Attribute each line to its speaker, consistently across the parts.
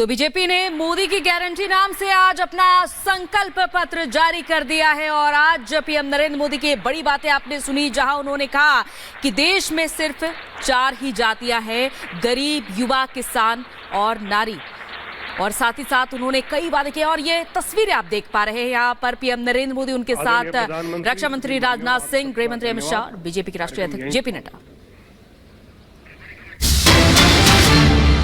Speaker 1: तो बीजेपी ने मोदी की गारंटी नाम से आज अपना संकल्प पत्र जारी कर दिया है और आज पीएम नरेंद्र मोदी की बड़ी बातें आपने सुनी, जहां उन्होंने कहा कि देश में सिर्फ 4 ही जातियां हैं, गरीब, युवा, किसान और नारी। और साथ ही साथ उन्होंने कई वादे किए और ये तस्वीरें आप देख पा रहे हैं यहाँ पर पीएम नरेंद्र मोदी, उनके साथ रक्षा मंत्री राजनाथ सिंह, गृह मंत्री अमित शाह, बीजेपी के राष्ट्रीय अध्यक्ष जेपी नड्डा।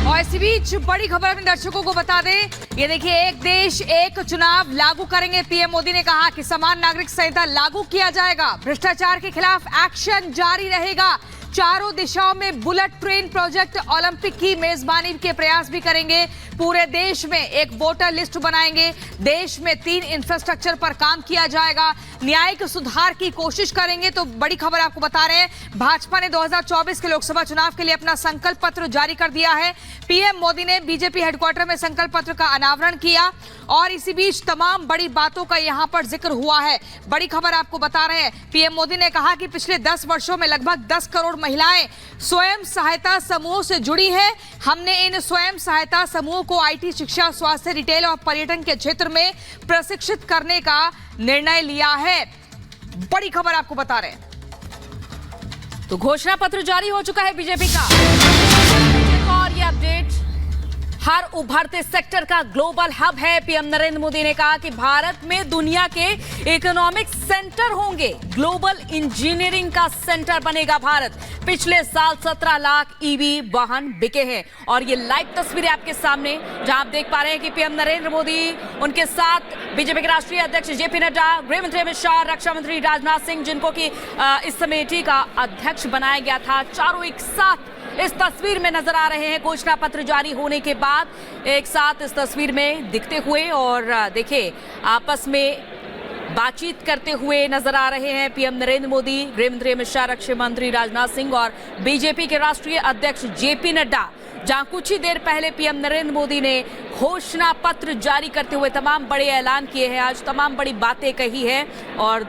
Speaker 1: और इसी बीच बड़ी खबर अपने दर्शकों को बता दें, ये देखिए, एक देश एक चुनाव लागू करेंगे। पीएम मोदी ने कहा कि समान नागरिक संहिता लागू किया जाएगा, भ्रष्टाचार के खिलाफ एक्शन जारी रहेगा, चारों दिशाओं में बुलेट ट्रेन प्रोजेक्ट, ओलंपिक की मेजबानी के प्रयास भी करेंगे, पूरे देश में एक वोटर लिस्ट बनाएंगे, देश में 3 इंफ्रास्ट्रक्चर पर काम किया जाएगा, न्यायिक सुधार की कोशिश करेंगे। तो बड़ी खबर आपको बता रहे हैं, भाजपा ने 2024 के लोकसभा चुनाव के लिए अपना संकल्प पत्र जारी कर दिया है। पीएम मोदी ने बीजेपी हेडक्वार्टर में संकल्प पत्र का अनावरण किया और इसी बीच तमाम बड़ी बातों का यहां पर जिक्र हुआ है। बड़ी खबर आपको बता रहे हैं, पीएम मोदी ने कहा कि पिछले 10 वर्षों में लगभग 10 करोड़ महिलाएं स्वयं सहायता समूहों से जुड़ी है। हमने इन स्वयं सहायता समूहों को आईटी, शिक्षा, स्वास्थ्य, रिटेल और पर्यटन के क्षेत्र में प्रशिक्षित करने का निर्णय लिया है। बड़ी खबर आपको बता रहे हैं। तो घोषणा पत्र जारी हो चुका है बीजेपी का। और ये अपडेट, हर उभरते सेक्टर का ग्लोबल हब है। पीएम नरेंद्र मोदी ने कहा कि भारत में दुनिया के इकोनॉमिक सेंटर होंगे, ग्लोबल इंजीनियरिंग का सेंटर बनेगा भारत। पिछले साल 17 लाख ईवी वाहन बिके हैं और ये लाइव तस्वीरें आपके सामने, जहां आप देख पा रहे हैं कि पीएम नरेंद्र मोदी, उनके साथ बीजेपी के राष्ट्रीय अध्यक्ष जेपी नड्डा, गृह मंत्री अमित शाह, रक्षा मंत्री राजनाथ सिंह, जिनको कि इस कमेटी का अध्यक्ष बनाया गया था, चारों एक साथ इस तस्वीर में नजर आ रहे हैं। घोषणा पत्र जारी होने के बाद एक साथ इस तस्वीर में दिखते हुए और देखिए आपस में बातचीत करते हुए नजर आ रहे हैं पीएम नरेंद्र मोदी, गृह मंत्री अमित शाह, रक्षा मंत्री राजनाथ सिंह और बीजेपी के राष्ट्रीय अध्यक्ष जेपी नड्डा, जहां कुछ ही देर पहले पीएम नरेंद्र मोदी ने घोषणा पत्र जारी करते हुए तमाम बड़े ऐलान किए हैं, आज तमाम बड़ी बातें कही है और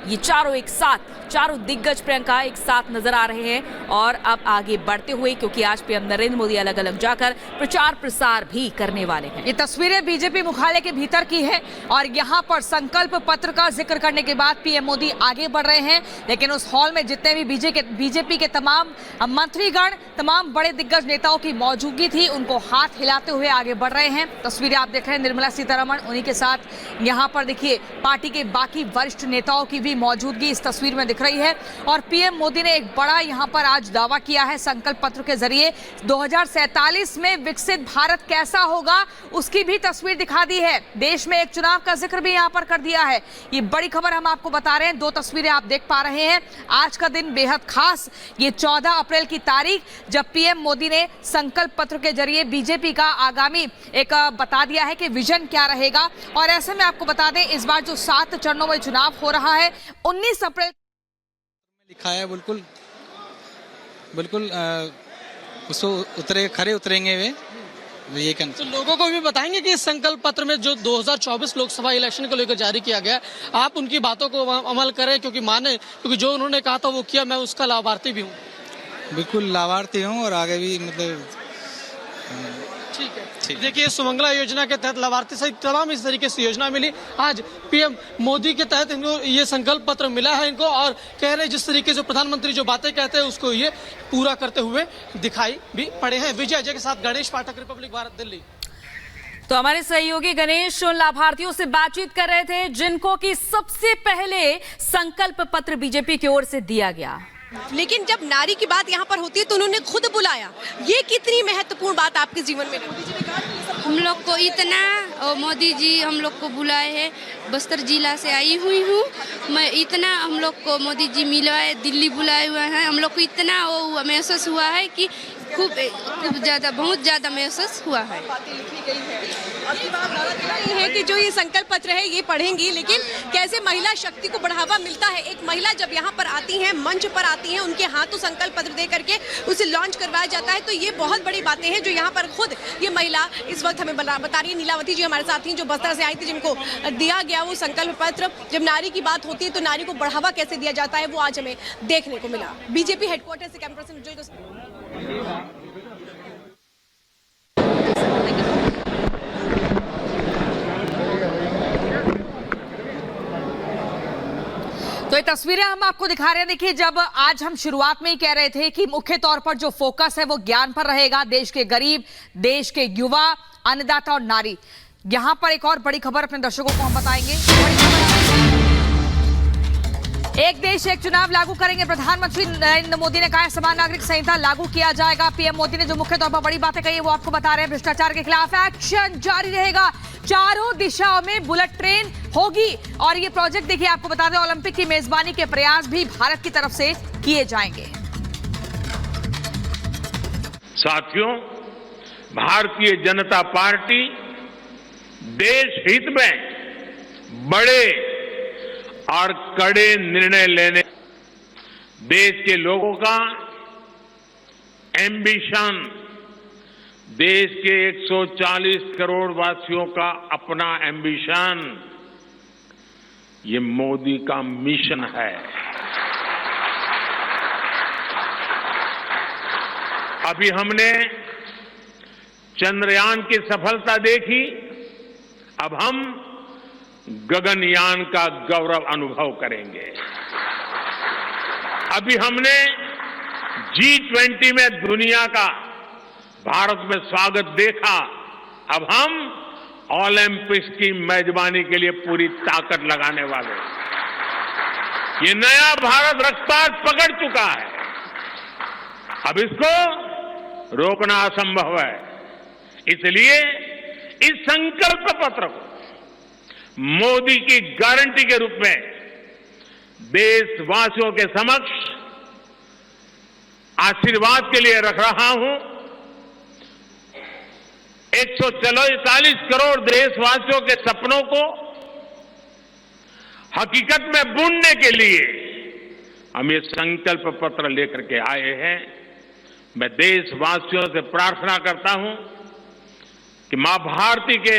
Speaker 1: ये चारों एक साथ, चारों दिग्गज प्रियंका एक साथ नजर आ रहे हैं और अब आगे बढ़ते हुए, क्योंकि आज पीएम नरेंद्र मोदी अलग अलग जाकर प्रचार प्रसार भी करने वाले हैं। ये तस्वीरें बीजेपी मुख्यालय के भीतर की है और यहाँ पर संकल्प पत्र का जिक्र करने के बाद पीएम मोदी आगे बढ़ रहे हैं, लेकिन उस हॉल में जितने भी बीजेपी के तमाम मंत्रीगण, तमाम बड़े दिग्गज नेताओं की मौजूदगी थी, उनको हाथ हिलाते हुए आगे बढ़ रहे हैं। तस्वीरें आप देख रहे हैं, निर्मला सीतारमण, उन्हीं के साथ यहाँ पर देखिए पार्टी के बाकी वरिष्ठ नेताओं की भी मौजूदगी इस तस्वीर में दिख रही है। और पीएम मोदी ने एक बड़ा यहां पर आज दावा किया है संकल्प पत्र के जरिए, 2047 में विकसित भारत कैसा होगा उसकी भी तस्वीर दिखा दी है। देश में एक चुनाव का जिक्र भी यहां पर कर दिया है। ये बड़ी खबर हम आपको बता रहे हैं, 2 तस्वीरें आप देख पा रहे हैं। आज का दिन बेहद खास, ये 14 अप्रैल की तारीख, जब पीएम मोदी ने संकल्प पत्र के जरिए बीजेपी का आगामी एक बता दिया है कि विजन क्या रहेगा। और ऐसे में आपको बता दें, इस बार जो 7 चरणों में चुनाव हो रहा है, 19 अप्रैल
Speaker 2: लिखा है, बिल्कुल उसको खरे उतरेंगे वे ये कहना।
Speaker 3: तो लोगों को भी बताएंगे कि इस संकल्प पत्र में जो 2024 लोकसभा इलेक्शन को लेकर जारी किया गया, आप उनकी बातों को अमल करें, क्योंकि जो उन्होंने कहा था वो किया। मैं उसका लाभार्थी भी हूँ।
Speaker 2: बिल्कुल लाभार्थी हूँ और आगे भी मतलब
Speaker 3: ठीक है। देखिए, सुमंगला योजना के तहत लाभार्थी सहित तमाम इस तरीके से योजना मिली। आज पीएम मोदी के तहत इनको ये संकल्प पत्र मिला है इनको, और कह रहे जिस तरीके से प्रधानमंत्री जो बातें कहते हैं उसको ये पूरा करते हुए दिखाई भी पड़े हैं। विजय अजय के साथ गणेश पाठक, रिपब्लिक भारत, दिल्ली।
Speaker 1: तो हमारे सहयोगी गणेश उन लाभार्थियों से बातचीत कर रहे थे जिनको कि सबसे पहले संकल्प पत्र बीजेपी की ओर से दिया गया,
Speaker 4: लेकिन जब नारी की बात यहाँ पर होती है तो उन्होंने खुद बुलाया। ये कितनी महत्वपूर्ण बात आपके जीवन में?
Speaker 5: हम लोग को इतना, मोदी जी हम लोग को बुलाए हैं, बस्तर जिला से आई हुई हूँ मैं, इतना हम लोग को मोदी जी मिलवाए, दिल्ली बुलाए हुए हैं, हम लोग को इतना वो महसूस हुआ है कि खूब ज़्यादा, बहुत ज़्यादा महसूस हुआ है।
Speaker 4: ये है कि जो ये संकल्प पत्र है ये पढ़ेंगी, लेकिन कैसे महिला शक्ति को बढ़ावा मिलता है। एक महिला जब यहाँ पर आती है, मंच पर आती है, उनके हाथों संकल्प पत्र दे करके उसे लॉन्च करवाया जाता है। तो ये बहुत बड़ी बातें हैं जो यहाँ पर खुद ये महिला इस वक्त हमें बता रही है। नीलावती जी हमारे साथ थी, जो बस्तर से आई थी, जिनको दिया गया वो संकल्प पत्र। जब नारी की बात होती है तो नारी को बढ़ावा कैसे दिया जाता है, वो आज हमें देखने को मिला। बीजेपी हेडक्वार्टर से कैमरा पर्सन उज्जवल को
Speaker 1: ये तस्वीरें हम आपको दिखा रहे हैं। देखिए, जब आज हम शुरुआत में ही कह रहे थे कि मुख्य तौर पर जो फोकस है वो ज्ञान पर रहेगा, देश के गरीब, देश के युवा, अन्नदाता और नारी। यहां पर एक और बड़ी खबर अपने दर्शकों को हम बताएंगे। एक देश एक चुनाव लागू करेंगे प्रधानमंत्री नरेंद्र मोदी ने कहा है समान नागरिक संहिता लागू किया जाएगा। पीएम मोदी ने जो मुख्य तौर पर बड़ी बातें कही है वो आपको बता रहे हैं। भ्रष्टाचार के खिलाफ एक्शन जारी रहेगा, चारों दिशाओं में बुलेट ट्रेन होगी। और ये प्रोजेक्ट देखिए, आपको बता दें, ओलंपिक की मेजबानी के प्रयास भी भारत की तरफ से किए जाएंगे।
Speaker 6: साथियों, भारतीय जनता पार्टी देश हित में बड़े और कड़े निर्णय लेने, देश के लोगों का एम्बिशन, देश के 140 करोड़ वासियों का अपना एम्बिशन, ये मोदी का मिशन है। अभी हमने चंद्रयान की सफलता देखी, अब हम गगनयान का गौरव अनुभव करेंगे। अभी हमने G20 में दुनिया का भारत में स्वागत देखा, अब हम ओलंपिक्स की मेजबानी के लिए पूरी ताकत लगाने वाले। ये नया भारत रफ्तार पकड़ चुका है, अब इसको रोकना असंभव है। इसलिए इस संकल्प पत्र को मोदी की गारंटी के रूप में देशवासियों के समक्ष आशीर्वाद के लिए रख रहा हूं। 140 करोड़ देशवासियों के सपनों को हकीकत में बुनने के लिए हम ये संकल्प पत्र लेकर के आए हैं। मैं देशवासियों से प्रार्थना करता हूं कि मां भारती के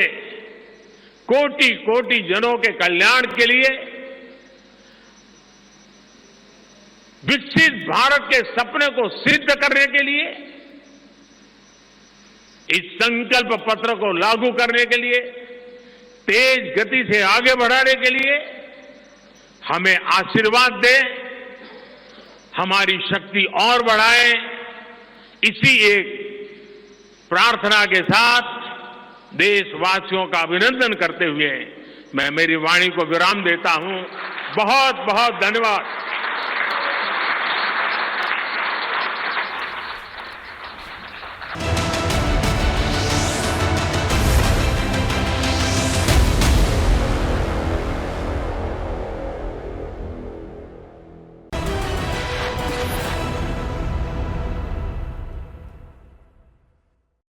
Speaker 6: कोटि कोटि जनों के कल्याण के लिए, विकसित भारत के सपने को सिद्ध करने के लिए, इस संकल्प पत्र को लागू करने के लिए, तेज गति से आगे बढ़ाने के लिए हमें आशीर्वाद दें, हमारी शक्ति और बढ़ाएं। इसी एक प्रार्थना के साथ देशवासियों का अभिनंदन करते हुए मैं मेरी वाणी को विराम देता हूं। बहुत बहुत धन्यवाद।